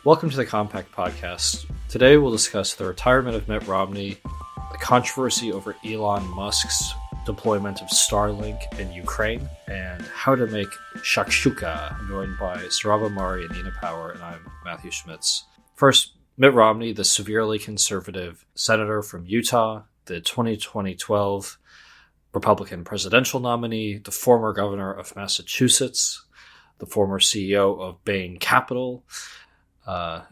Welcome to the Compact Podcast. Today we'll discuss the retirement of Mitt Romney, the controversy over Elon Musk's deployment of Starlink in Ukraine, and how to make shakshuka. I'm joined by Sohrab Ahmari and Nina Power, and I'm Matthew Schmitz. First, Mitt Romney, the severely conservative senator from Utah, the 2012 Republican presidential nominee, the former governor of Massachusetts, the former CEO of Bain Capital,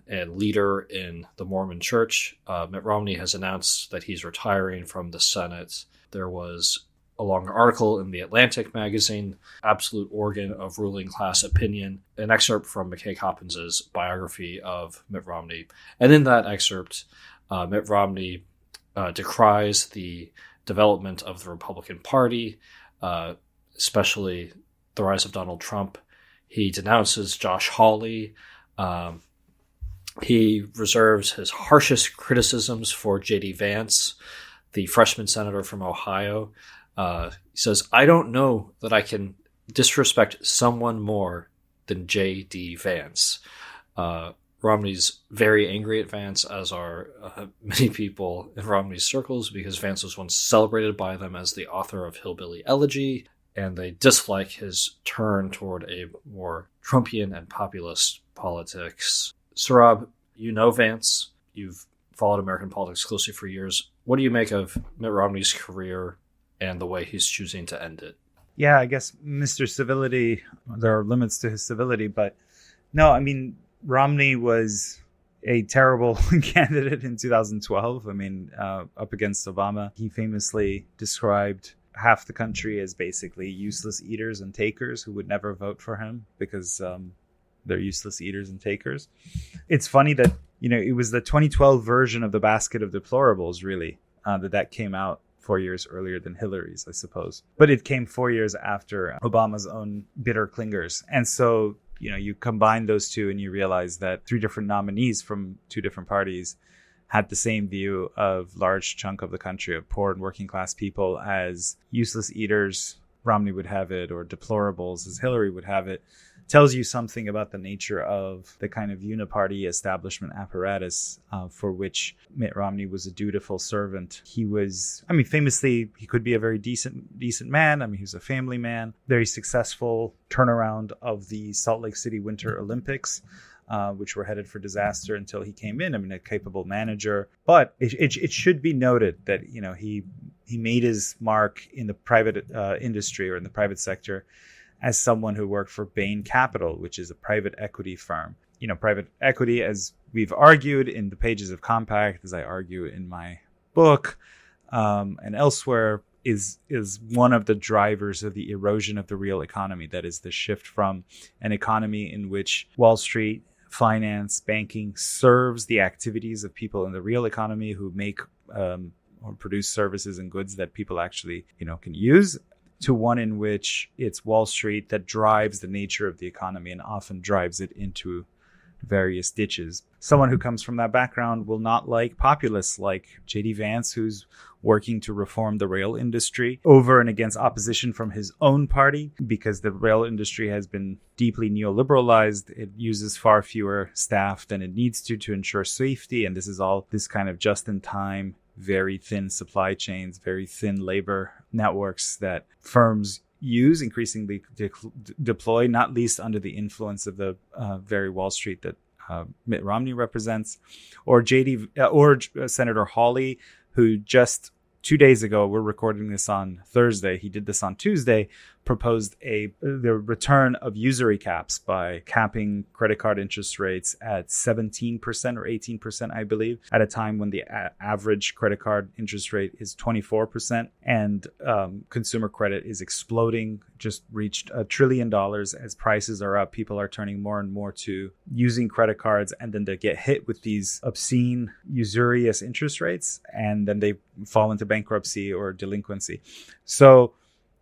and leader in the Mormon Church. Mitt Romney has announced that he's retiring from the Senate. There was a long article in The Atlantic magazine, Absolute Organ of Ruling Class Opinion, an excerpt from McKay Coppins' biography of Mitt Romney. And in that excerpt, Mitt Romney decries the development of the Republican Party, especially the rise of Donald Trump. He denounces Josh Hawley. He reserves his harshest criticisms for J.D. Vance, the freshman senator from Ohio. He says, "I don't know that I can disrespect someone more than J.D. Vance." Romney's very angry at Vance, as are many people in Romney's circles, because Vance was once celebrated by them as the author of Hillbilly Elegy, and they dislike his turn toward a more Trumpian and populist politics. Sohrab, you know Vance. You've followed American politics closely for years. What do you make of Mitt Romney's career and the way he's choosing to end it? Yeah, I guess Mr. Civility, there are limits to his civility, but no, I mean, Romney was a terrible candidate in 2012. Up against Obama. He famously described half the country as basically useless eaters and takers who would never vote for him because they're useless eaters and takers. It's funny that, it was the 2012 version of the basket of deplorables, really, that came out 4 years earlier than Hillary's, I suppose. But it came 4 years after Obama's own bitter clingers. And so, you combine those two and you realize that three different nominees from two different parties had the same view of large chunk of the country, of poor and working class people, as useless eaters, Romney would have it, or deplorables, as Hillary would have it. Tells you something about the nature of the kind of uniparty establishment apparatus for which Mitt Romney was a dutiful servant. He was, famously, he could be a very decent man. He was a family man, very successful turnaround of the Salt Lake City Winter Olympics, which were headed for disaster until he came in. A capable manager. But it should be noted that, he made his mark in the private industry or in the private sector as someone who worked for Bain Capital, which is a private equity firm. Private equity, as we've argued in the pages of Compact, as I argue in my book and elsewhere, is one of the drivers of the erosion of the real economy. That is the shift from an economy in which Wall Street, finance, banking serves the activities of people in the real economy who make or produce services and goods that people actually, can use, to one in which it's Wall Street that drives the nature of the economy and often drives it into various ditches. Someone who comes from that background will not like populists like J.D. Vance, who's working to reform the rail industry over and against opposition from his own party, because the rail industry has been deeply neoliberalized. It uses far fewer staff than it needs to ensure safety. And this is all this kind of just-in-time, very thin supply chains, very thin labor networks that firms use, increasingly deploy, not least under the influence of the very Wall Street that Mitt Romney represents, or Senator Hawley, who just 2 days ago, we're recording this on Thursday, he did this on Tuesday, proposed the return of usury caps by capping credit card interest rates at 17% or 18%, I believe, at a time when the average credit card interest rate is 24%, and consumer credit is exploding, just reached $1 trillion. As prices are up, people are turning more and more to using credit cards, and then they get hit with these obscene, usurious interest rates, and then they fall into bankruptcy or delinquency. So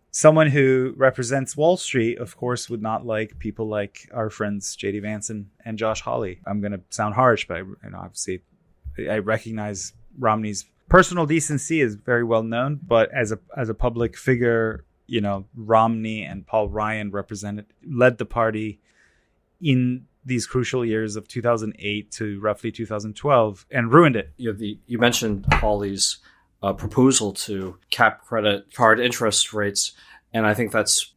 someone who represents Wall Street, of course, would not like people like our friends J.D. Vance and Josh Hawley. I'm going to sound harsh, but obviously I recognize Romney's personal decency is very well known. But as a public figure, Romney and Paul Ryan led the party in these crucial years of 2008 to roughly 2012 and ruined it. You mentioned Hawley's proposal to cap credit card interest rates, and I think that's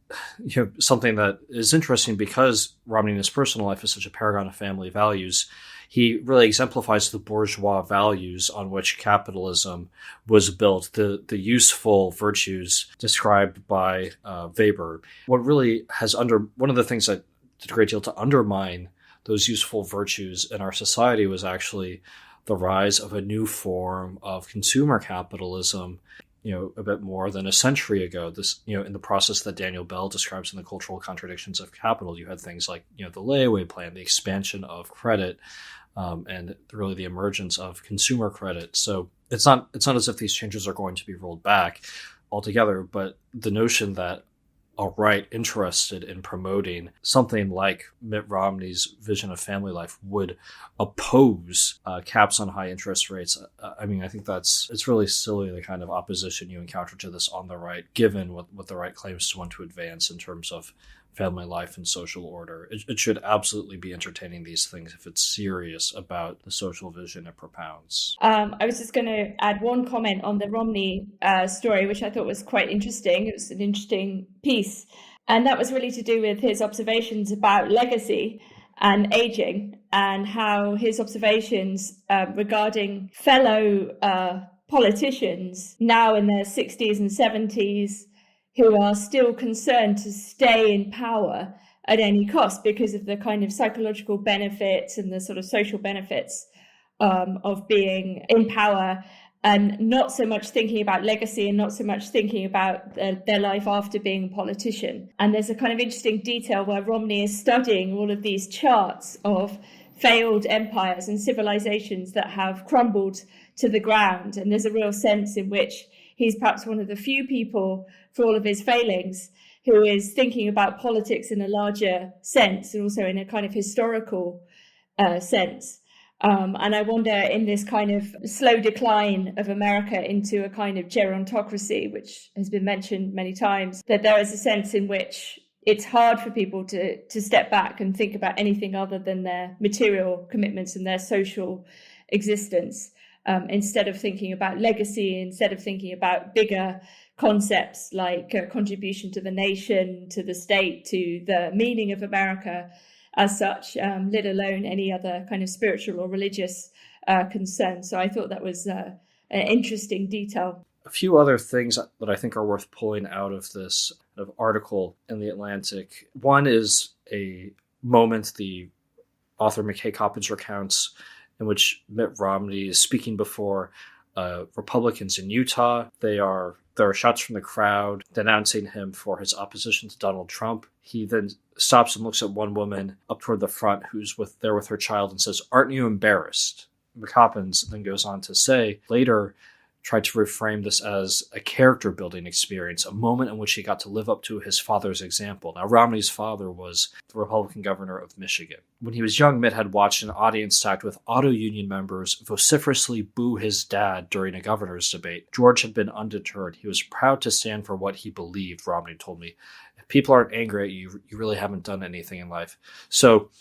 something that is interesting because Romney in his personal life is such a paragon of family values. He really exemplifies the bourgeois values on which capitalism was built, the useful virtues described by Weber. What really has one of the things that did a great deal to undermine those useful virtues in our society was actually the rise of a new form of consumer capitalism, a bit more than a century ago. This, in the process that Daniel Bell describes in The Cultural Contradictions of Capital, you had things like, the layaway plan, the expansion of credit, and really the emergence of consumer credit. So it's not as if these changes are going to be rolled back altogether, but the notion that a right interested in promoting something like Mitt Romney's vision of family life would oppose caps on high interest rates. I think it's really silly, the kind of opposition you encounter to this on the right, given what the right claims to want to advance in terms of family life and social order. It should absolutely be entertaining these things if it's serious about the social vision it propounds. I was just going to add one comment on the Romney story, which I thought was quite interesting. It was an interesting piece. And that was really to do with his observations about legacy and aging, and how his observations regarding fellow politicians now in their 60s and 70s who are still concerned to stay in power at any cost because of the kind of psychological benefits and the sort of social benefits of being in power, and not so much thinking about legacy and not so much thinking about their life after being a politician. And there's a kind of interesting detail where Romney is studying all of these charts of failed empires and civilizations that have crumbled to the ground. And there's a real sense in which he's perhaps one of the few people, for all of his failings, who is thinking about politics in a larger sense and also in a kind of historical sense. And I wonder, in this kind of slow decline of America into a kind of gerontocracy, which has been mentioned many times, that there is a sense in which it's hard for people to step back and think about anything other than their material commitments and their social existence. Instead of thinking about legacy, instead of thinking about bigger concepts like contribution to the nation, to the state, to the meaning of America as such, let alone any other kind of spiritual or religious concern. So I thought that was an interesting detail. A few other things that I think are worth pulling out of this article in The Atlantic. One is a moment the author McKay Coppins recounts in which Mitt Romney is speaking before Republicans in Utah. There are shots from the crowd denouncing him for his opposition to Donald Trump. He then stops and looks at one woman up toward the front who's there with her child and says, "Aren't you embarrassed?" Coppins then goes on to say, later tried to reframe this as a character-building experience, a moment in which he got to live up to his father's example. Now, Romney's father was the Republican governor of Michigan. When he was young, Mitt had watched an audience stacked with auto union members vociferously boo his dad during a governor's debate. George had been undeterred. He was proud to stand for what he believed, Romney told me. If people aren't angry at you, you really haven't done anything in life. So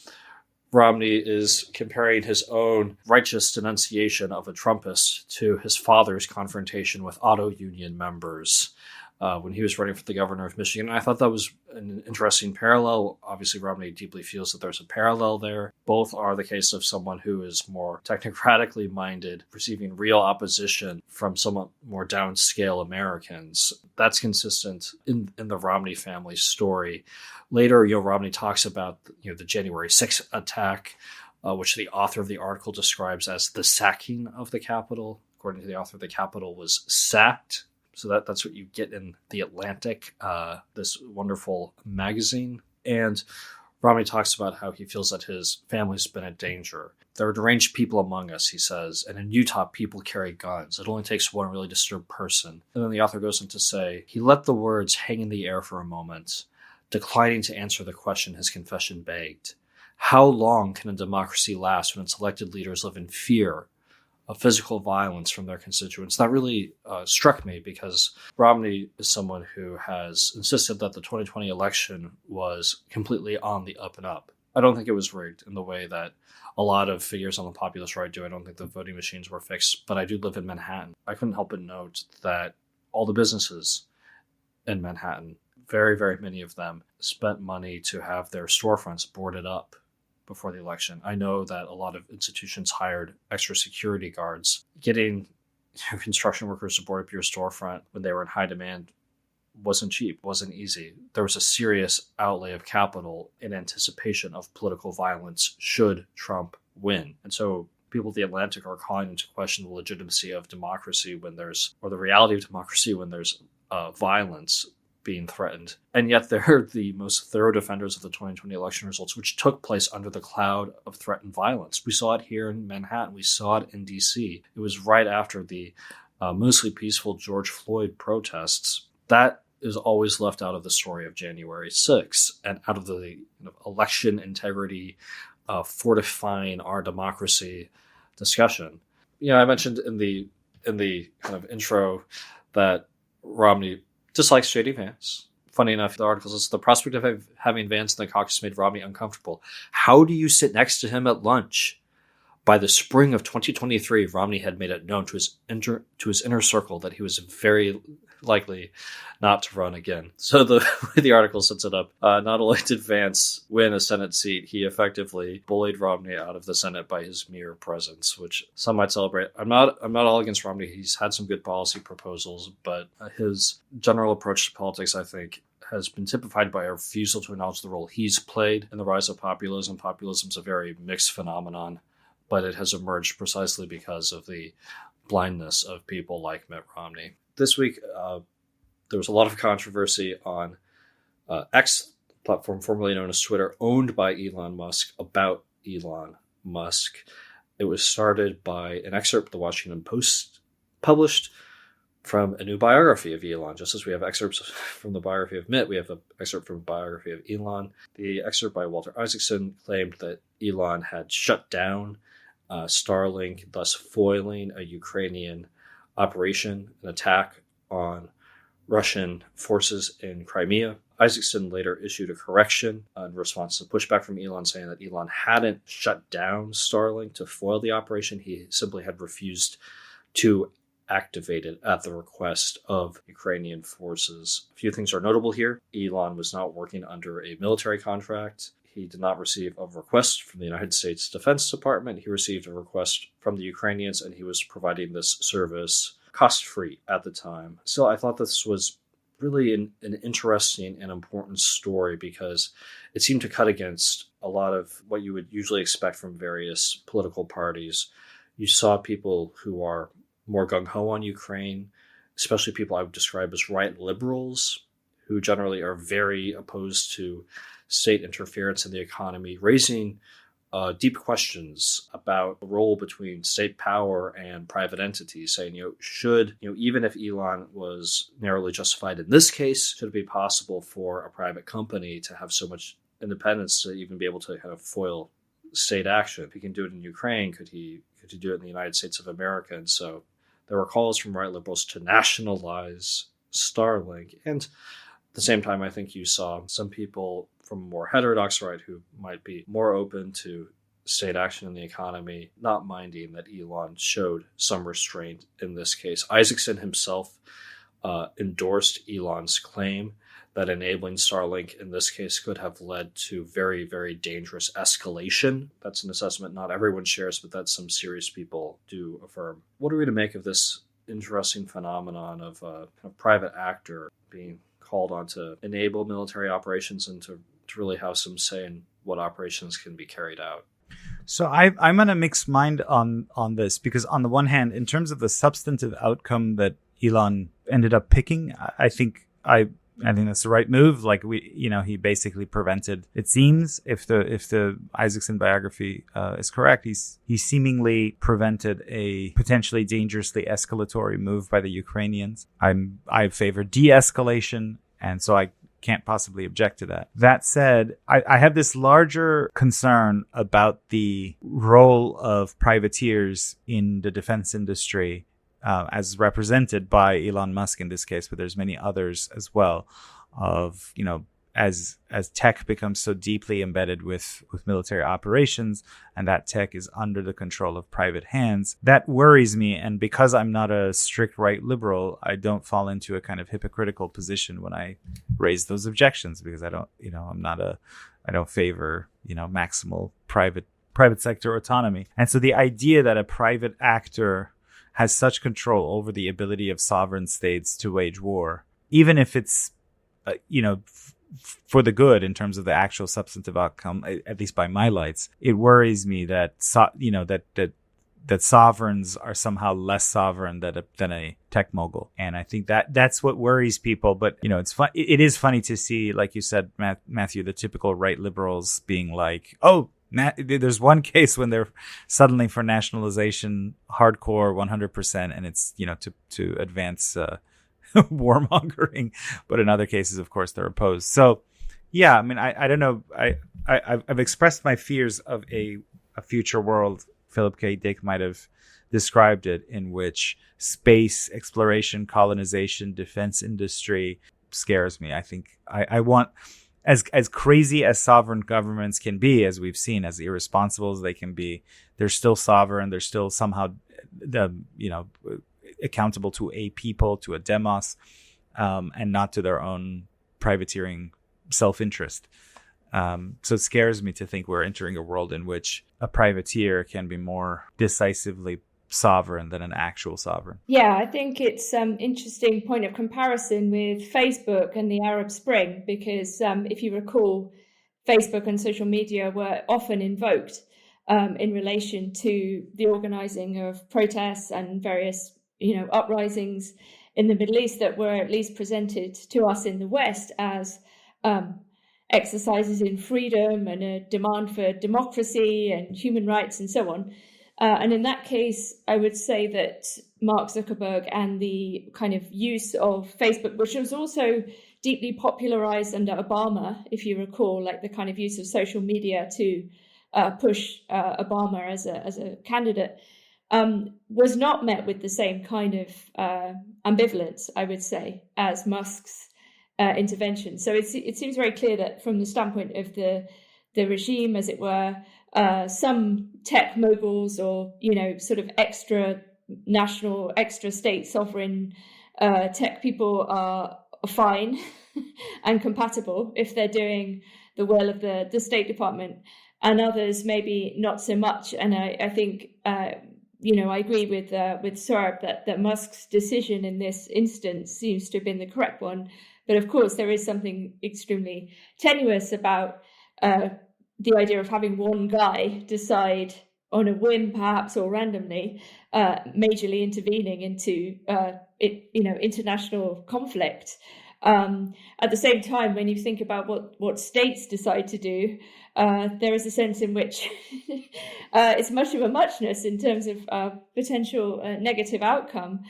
Romney is comparing his own righteous denunciation of a Trumpist to his father's confrontation with auto union members when he was running for the governor of Michigan. And I thought that was an interesting parallel. Obviously, Romney deeply feels that there's a parallel there. Both are the case of someone who is more technocratically minded, receiving real opposition from somewhat more downscale Americans. That's consistent in the Romney family story. Later, Romney talks about the January 6th attack, which the author of the article describes as the sacking of the Capitol. According to the author, the Capitol was sacked. So that's what you get in The Atlantic, this wonderful magazine. And Romney talks about how he feels that his family's been in danger. There are deranged people among us, he says, and in Utah, people carry guns. It only takes one really disturbed person. And then the author goes on to say, he let the words hang in the air for a moment, declining to answer the question his confession begged. How long can a democracy last when its elected leaders live in fear of physical violence from their constituents? That really struck me, because Romney is someone who has insisted that the 2020 election was completely on the up and up. I don't think it was rigged in the way that a lot of figures on the populist right do. I don't think the voting machines were fixed, but I do live in Manhattan. I couldn't help but note that all the businesses in Manhattan, very, very many of them, spent money to have their storefronts boarded up before the election. I know that a lot of institutions hired extra security guards. Getting construction workers to board up your storefront when they were in high demand wasn't cheap, wasn't easy. There was a serious outlay of capital in anticipation of political violence should Trump win. And so people at the Atlantic are calling into question the legitimacy of democracy when there's, or the reality of democracy when there's violence being threatened. And yet they're the most thorough defenders of the 2020 election results, which took place under the cloud of threatened violence. We saw it here in Manhattan. We saw it in D.C. It was right after the mostly peaceful George Floyd protests. That is always left out of the story of January 6th and out of the election integrity, fortifying our democracy discussion. I mentioned in the kind of intro that Romney dislikes J.D. Vance. Funny enough, the article says the prospect of having Vance in the caucus made Romney uncomfortable. How do you sit next to him at lunch? By the spring of 2023, Romney had made it known to his inner circle that he was very likely not to run again. So the way the article sets it up, not only did Vance win a Senate seat, he effectively bullied Romney out of the Senate by his mere presence, which some might celebrate. I'm not all against Romney. He's had some good policy proposals, but his general approach to politics, I think, has been typified by a refusal to acknowledge the role he's played in the rise of populism. Populism is a very mixed phenomenon, but it has emerged precisely because of the blindness of people like Mitt Romney. This week, there was a lot of controversy on X, platform formerly known as Twitter, owned by Elon Musk, about Elon Musk. It was started by an excerpt the Washington Post published from a new biography of Elon. Just as we have excerpts from the biography of Mitt, we have an excerpt from the biography of Elon. The excerpt by Walter Isaacson claimed that Elon had shut down Starlink, thus foiling a Ukrainian operation, an attack on Russian forces in Crimea. Isaacson later issued a correction in response to pushback from Elon, saying that Elon hadn't shut down Starlink to foil the operation. He simply had refused to activate it at the request of Ukrainian forces. A few things are notable here. Elon was not working under a military contract. He did not receive a request from the United States Defense Department. He received a request from the Ukrainians, and he was providing this service cost-free at the time. So I thought this was really an interesting and important story because it seemed to cut against a lot of what you would usually expect from various political parties. You saw people who are more gung-ho on Ukraine, especially people I would describe as right liberals, who generally are very opposed to state interference in the economy, raising deep questions about the role between state power and private entities, saying, should, even if Elon was narrowly justified in this case, should it be possible for a private company to have so much independence to even be able to kind of foil state action? If he can do it in Ukraine, could he do it in the United States of America? And so there were calls from right liberals to nationalize Starlink. And at the same time, I think you saw some people from a more heterodox right who might be more open to state action in the economy, not minding that Elon showed some restraint in this case. Isaacson himself endorsed Elon's claim that enabling Starlink in this case could have led to very, very dangerous escalation. That's an assessment not everyone shares, but that some serious people do affirm. What are we to make of this interesting phenomenon of a private actor being called on to enable military operations and to really have some say in what operations can be carried out? So I'm on a mixed mind on this, because on the one hand, in terms of the substantive outcome that Elon ended up picking, I think that's the right move. Like he basically prevented, it seems, if the Isaacson biography is correct, he seemingly prevented a potentially dangerously escalatory move by the Ukrainians. I favor de-escalation, and so I can't possibly object to that. That said, I have this larger concern about the role of privateers in the defense industry, as represented by Elon Musk in this case, but there's many others as well, of, as tech becomes so deeply embedded with military operations, and that tech is under the control of private hands, that worries me. And because I'm not a strict right liberal, I don't fall into a kind of hypocritical position when I raise those objections, because I don't favor, maximal private sector autonomy. And so the idea that a private actor has such control over the ability of sovereign states to wage war, even if it's, for the good in terms of the actual substantive outcome, at least by my lights, it worries me that that sovereigns are somehow less sovereign than a tech mogul. And I think that's what worries people. But, it's fun. It is funny to see, like you said, Matthew, the typical right liberals being like, oh, there's one case when they're suddenly for nationalization, hardcore 100%, and it's, to advance warmongering. But in other cases, of course, they're opposed. So, yeah, I mean, I don't know. I've expressed my fears of a future world. Philip K. Dick might have described it, in which space exploration, colonization, defense industry scares me. I think I want, as crazy as sovereign governments can be, as we've seen, as irresponsible as they can be, they're still sovereign. They're still somehow, accountable to a people, to a demos, and not to their own privateering self-interest. So it scares me to think we're entering a world in which a privateer can be more decisively sovereign than an actual sovereign. Yeah, I think it's an interesting point of comparison with Facebook and the Arab Spring, because if you recall, Facebook and social media were often invoked in relation to the organizing of protests and various, uprisings in the Middle East that were at least presented to us in the West as exercises in freedom and a demand for democracy and human rights and so on. And in that case, I would say that Mark Zuckerberg and the kind of use of Facebook, which was also deeply popularized under Obama, if you recall, like the kind of use of social media to push Obama as a candidate, was not met with the same kind of ambivalence, I would say, as Musk's intervention. So it seems very clear that from the standpoint of the regime, as it were, some tech moguls or, sort of extra national, extra state sovereign tech people are fine and compatible if they're doing the will of the State Department, and others maybe not so much. And I think, I agree with Sohrab that Musk's decision in this instance seems to have been the correct one. But of course, there is something extremely tenuous about the idea of having one guy decide on a whim, perhaps, or randomly, majorly intervening into international conflict. At the same time, when you think about what states decide to do, there is a sense in which it's much of a muchness in terms of potential negative outcome.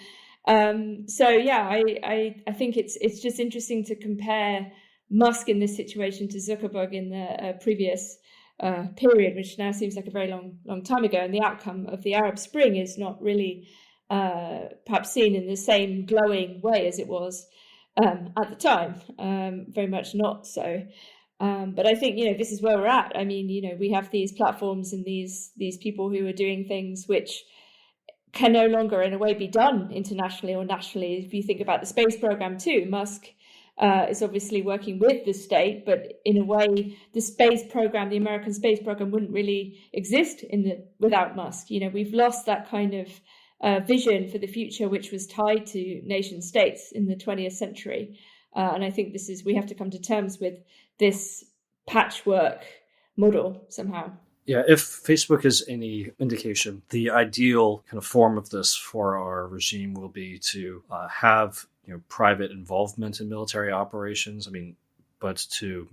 So yeah, I think it's just interesting to compare Musk in this situation to Zuckerberg in the previous period, which now seems like a very long time ago, and the outcome of the Arab Spring is not really perhaps seen in the same glowing way as it was at the time. Very much not so. But I think this is where we're at. I mean, we have these platforms and these people who are doing things which can no longer, in a way, be done internationally or nationally. If you think about the space program too, Musk is obviously working with the state, but in a way, the space program, the American space program, wouldn't really exist without Musk. We've lost that kind of vision for the future, which was tied to nation states in the 20th century. And I think we have to come to terms with this patchwork model somehow. Yeah, if Facebook is any indication, the ideal kind of form of this for our regime will be to have private involvement in military operations. I mean, but to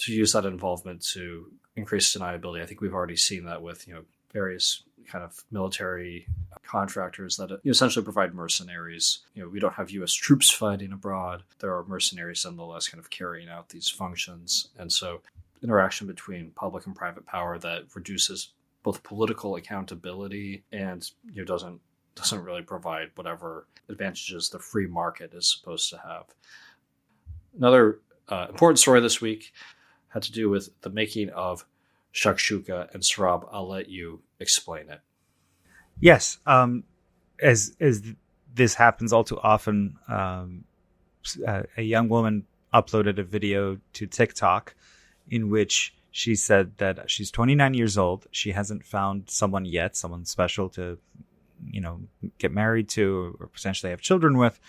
use that involvement to increase deniability. I think we've already seen that with various kind of military contractors that essentially provide mercenaries. We don't have U.S. troops fighting abroad. There are mercenaries nonetheless kind of carrying out these functions, and so interaction between public and private power that reduces both political accountability and doesn't really provide whatever advantages the free market is supposed to have. Another important story this week had to do with the making of shakshuka. And Sohrab, I'll let you explain it. Yes. As this happens all too often, a young woman uploaded a video to TikTok in which she said that she's 29 years old. She hasn't found someone yet, someone special to, get married to or potentially have children with.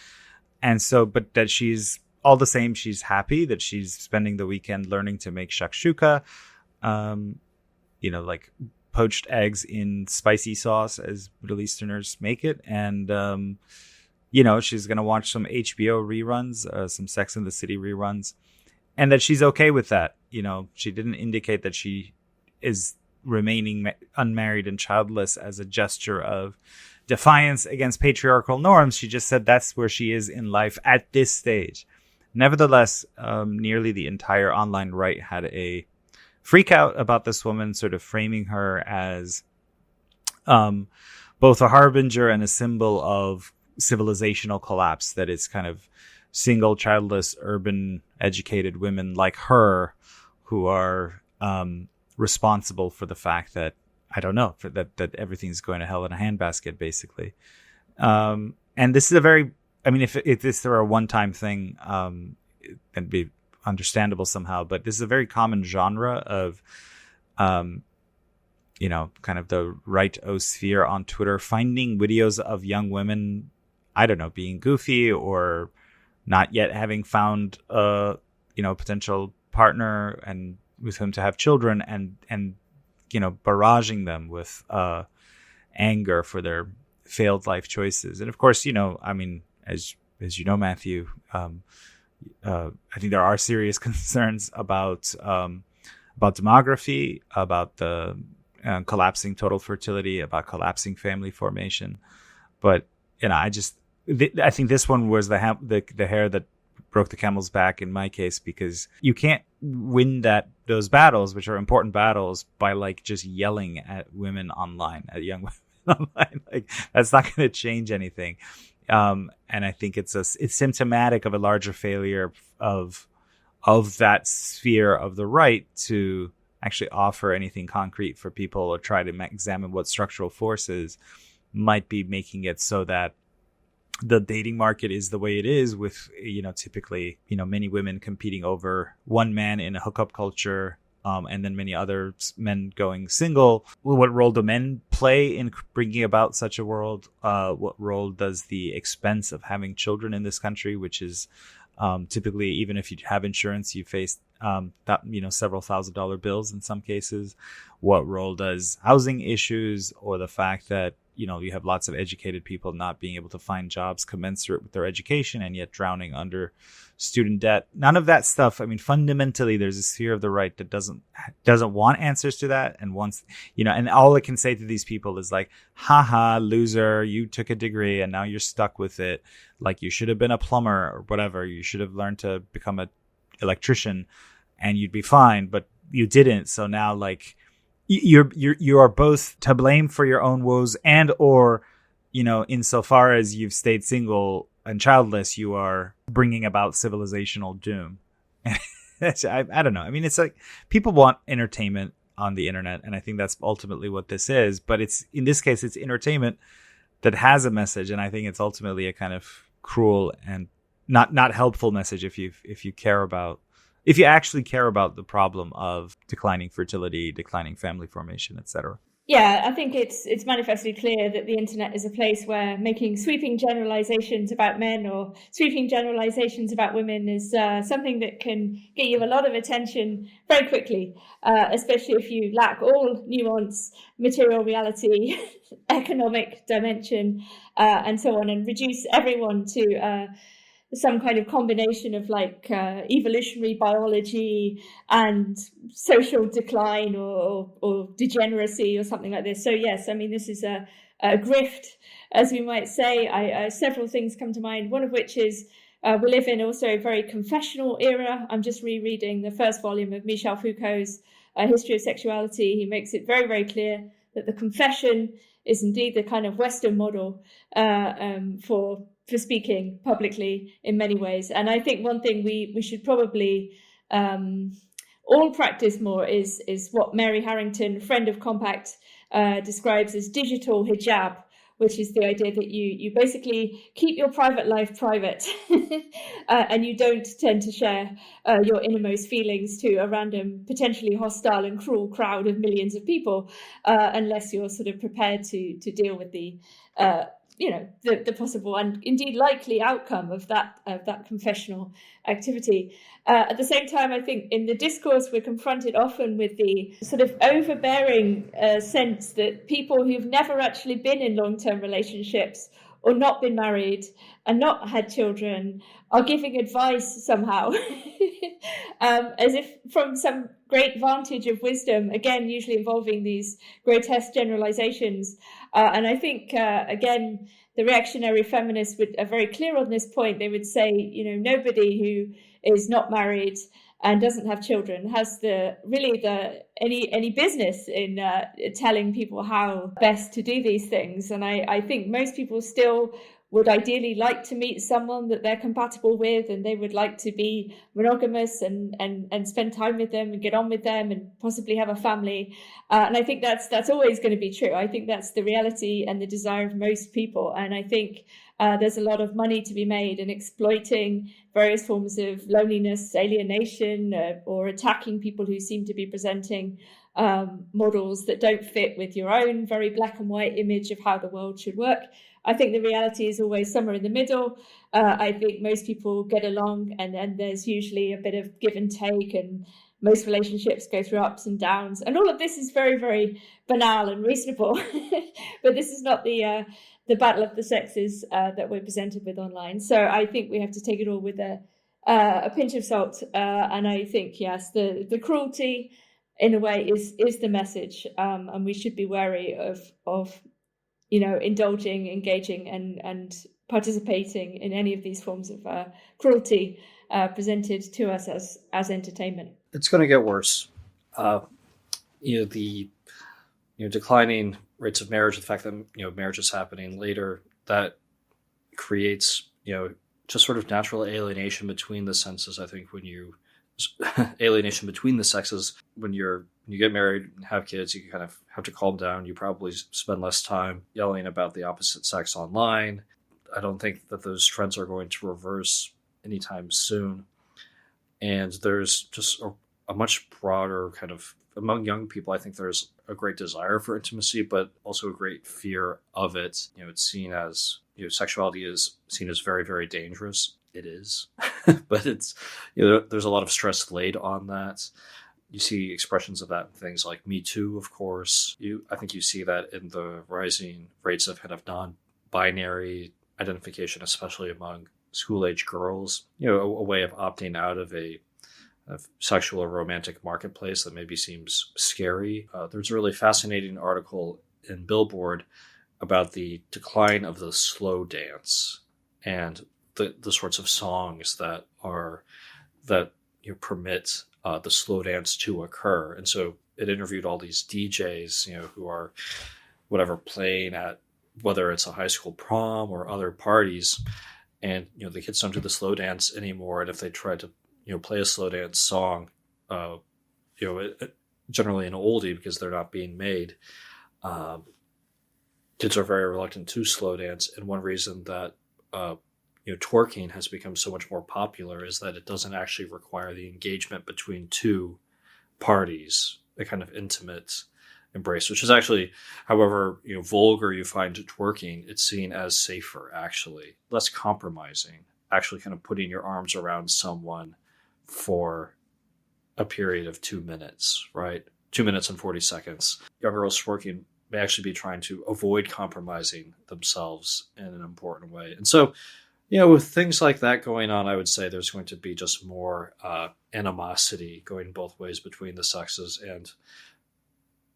And so, but that she's all the same, she's happy that she's spending the weekend learning to make shakshuka, like poached eggs in spicy sauce, as Middle Easterners make it. And, she's going to watch some HBO reruns, some Sex and the City reruns, and that she's okay with that. She didn't indicate that she is remaining unmarried and childless as a gesture of defiance against patriarchal norms. She just said that's where she is in life at this stage. Nevertheless, nearly the entire online right had a freak out about this woman, sort of framing her as both a harbinger and a symbol of civilizational collapse, that it's kind of single, childless, urban, educated women like her who are responsible for the fact that, that everything's going to hell in a handbasket, basically. And this is if this were a one-time thing, it'd be understandable somehow, but this is a very common genre of, kind of the right-o-sphere on Twitter, finding videos of young women, being goofy or not yet having found a, potential partner and with whom to have children, and barraging them with anger for their failed life choices. And of course, as Matthew, I think there are serious concerns about demography, about the collapsing total fertility, about collapsing family formation. But I think this one was the hair that broke the camel's back in my case, because you can't win those battles, which are important battles, by just yelling at women online, at young women online. That's not going to change anything. And I think it's symptomatic of a larger failure of that sphere of the right to actually offer anything concrete for people, or try to examine what structural forces might be making it so that the dating market is the way it is, with, typically, many women competing over one man in a hookup culture, and then many other men going single. What role do men play in bringing about such a world? What role does the expense of having children in this country, which is typically, even if you have insurance, you face several $1,000 bills in some cases. What role does housing issues, or the fact that you have lots of educated people not being able to find jobs commensurate with their education and yet drowning under student debt? None of that stuff. Fundamentally, there's a sphere of the right that doesn't want answers to that, and wants, and all it can say to these people is haha, loser, you took a degree and now you're stuck with it. You should have been a plumber or whatever. You should have learned to become an electrician and you'd be fine, but you didn't. So now you are both to blame for your own woes, and or insofar as you've stayed single and childless, you are bringing about civilizational doom. I don't know. It's people want entertainment on the internet, and I think that's ultimately what this is. But in this case, it's entertainment that has a message, and I think it's ultimately a kind of cruel and not helpful message if you actually care about the problem of declining fertility, declining family formation, etc. Yeah, I think it's manifestly clear that the internet is a place where making sweeping generalizations about men or sweeping generalizations about women is something that can get you a lot of attention very quickly, especially if you lack all nuance, material reality, economic dimension, and so on, and reduce everyone to some kind of combination of evolutionary biology and social decline or degeneracy or something like this. So yes, this is a grift, as we might say. Several things come to mind, one of which is we live in also a very confessional era. I'm just rereading the first volume of Michel Foucault's History of Sexuality. He makes it very, very clear that the confession is indeed the kind of Western model for for speaking publicly in many ways. And I think one thing we should probably all practice more is what Mary Harrington, friend of Compact, describes as digital hijab, which is the idea that you basically keep your private life private and you don't tend to share your innermost feelings to a random, potentially hostile and cruel crowd of millions of people, unless you're sort of prepared to deal with the possible and indeed likely outcome of that confessional activity. At the same time, I think in the discourse we're confronted often with the sort of overbearing sense that people who've never actually been in long-term relationships or not been married and not had children are giving advice somehow, as if from some great vantage of wisdom, again, usually involving these grotesque generalizations. And I think, again, the reactionary feminists are very clear on this point. They would say, nobody who is not married and doesn't have children has any business in telling people how best to do these things. And I think most people still would ideally like to meet someone that they're compatible with, and they would like to be monogamous and spend time with them and get on with them and possibly have a family. And I think that's always going to be true. I think that's the reality and the desire of most people. And I think there's a lot of money to be made in exploiting various forms of loneliness, alienation, or attacking people who seem to be presenting models that don't fit with your own very black and white image of how the world should work. I think the reality is always somewhere in the middle. I think most people get along, and then there's usually a bit of give and take, and most relationships go through ups and downs. And all of this is very, very banal and reasonable. But this is not the battle of the sexes that we're presented with online. So I think we have to take it all with a pinch of salt. And I think, yes, the cruelty, in a way, is the message. And we should be wary of indulging, engaging, and participating in any of these forms of cruelty presented to us as entertainment. It's going to get worse. The declining rates of marriage, the fact that marriage is happening later, that creates just sort of natural alienation between the senses. I think alienation between the sexes when you get married and have kids, you kind of have to calm down. You probably spend less time yelling about the opposite sex online. I don't think that those trends are going to reverse anytime soon. And there's just a much broader kind of, among young people, I think there's a great desire for intimacy, but also a great fear of it. It's seen as, sexuality is seen as very, very dangerous. It is, but it's, there's a lot of stress laid on that. You see expressions of that in things like Me Too, of course. I think you see that in the rising rates of kind of non-binary identification, especially among school-age girls. A way of opting out of a sexual or romantic marketplace that maybe seems scary. There's a really fascinating article in Billboard about the decline of the slow dance and the sorts of songs that permit the slow dance to occur. And so it interviewed all these DJs, who are playing at, whether it's a high school prom or other parties, and the kids don't do the slow dance anymore. And if they try to play a slow dance song, generally an oldie because they're not being made, kids are very reluctant to slow dance. And one reason that twerking has become so much more popular is that it doesn't actually require the engagement between two parties, a kind of intimate embrace, which is actually, however vulgar you find twerking, it's seen as safer, actually, less compromising, actually kind of putting your arms around someone for a period of 2 minutes, right? 2 minutes and 40 seconds. Young girls twerking may actually be trying to avoid compromising themselves in an important way. And so, with things like that going on, I would say there's going to be just more animosity going both ways between the sexes, and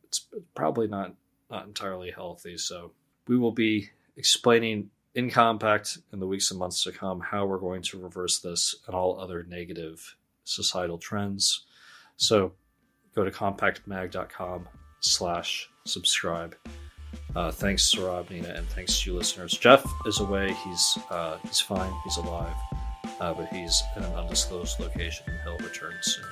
it's probably not entirely healthy. So we will be explaining in Compact in the weeks and months to come how we're going to reverse this and all other negative societal trends. So go to compactmag.com/subscribe Thanks, Sohrab, Nina, and thanks to you listeners. Geoff is away. He's fine. He's alive, but he's in an undisclosed location. He'll return soon.